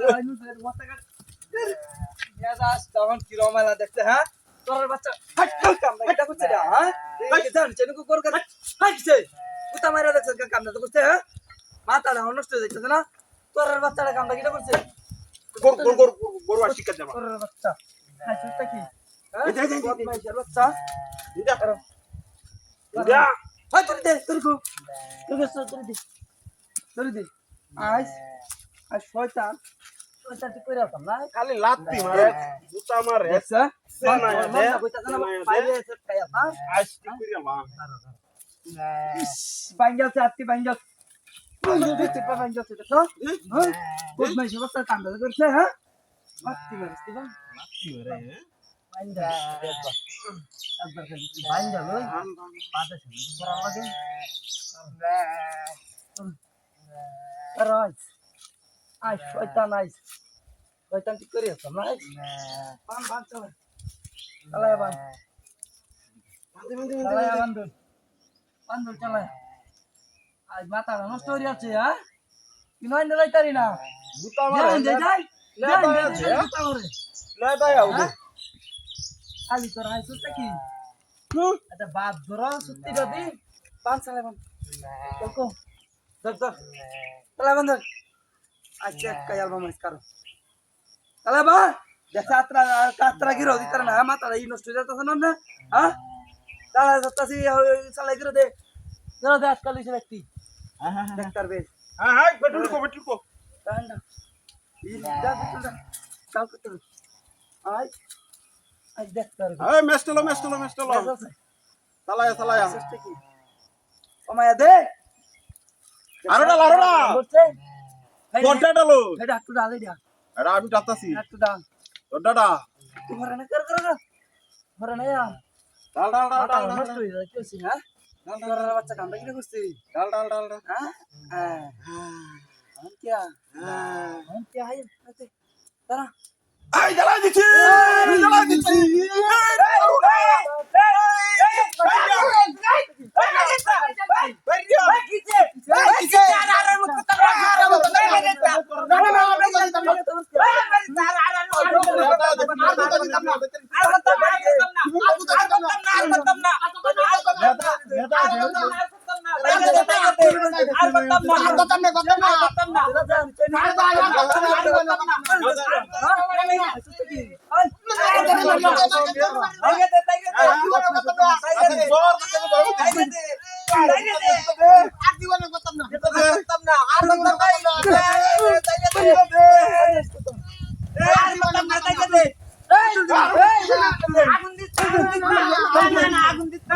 আইনুদের মাথা কাট মেজাজ তখন কি রমালা দেখতে হ্যাঁ তোর বাচ্চা হাট কামড়া এটা করছে না হ্যাঁ এই জান চেনকো কর করে হাইছে কুতা মারা দেখছ কামড়া তো করছে হ্যাঁ মাথাটা নষ্ট হয়ে যাচ্ছে না তোর বাচ্চাটা কামড়া কিটা করছে গরু আর শিকার জামা তোর বাচ্চা হাইছটা কি এই যে বদমাইশের বাচ্চা দিদা দিদা হাই তোর দে তোর কো তোর দে আইস আর শয়তান শয়তান কি কইরা না খালি লাত্তি মারে জুতা মারে দেখছা না দে বাইরে এসে খায়া না আইসটি কইরা মা বাঙ্গাল চাতি বাঙ্গাল দিতে বাঙ্গাল তো হ্যাঁ কোন মাইছে বাচ্চা কান্দা করছে হ্যাঁ মারতি মারছ দিবা লাত্তি মারে বাঙ্গাল বাঙ্গাল ওই বাদে করা লাগে রাইস আই শয়তান আইস শয়তান কি করি আছ না পান পান চলে চালায় বান চালায় বান চালায় আজ মাথা নষ্ট হয়ে যাচ্ছে হ্যাঁ কি নয় লাইতারি না জুতা মারে যাই লে দাই আউ আলি তোর আই সুত্তা কি এটা বাদ ধরা সুত্তি দাদি পান চালায় বান দেখো দেখ চালায় বান আচ্ছা কায়াল বামাস করো চালায় বা দেখা কাতরা গিরো দিতার না মাথা এই নষ্ট হয়ে যাচ্ছে না হ্যাঁ চালায় যাচ্ছি চালায় গিরো দে জরা দে আজকাল এসে ব্যক্তি ডাক্তার বেশ হ্যাঁ হ্যাঁ বেটুল কো তাহলে এই দা বেটুলটা কাল করতে আই আই ডাক্তার এই মেস্টলো চালায়া কি ওমায়া দে আরোডা বলছে কোনটা ডালো এটা একটু ডালে দিয়া এরা আমি ডাতাছি একটু ডাল তোর ডাডা তোমার না কর ঘরে না ইয়া ডাল নষ্ট হয়ে যায় কেছি হ্যাঁ তোর বাচ্চা কামড়া কি করছিস ডাল হ্যাঁ হ্যাঁ हम क्या है तारा আই জ্বালা দিছি আগুন দিতে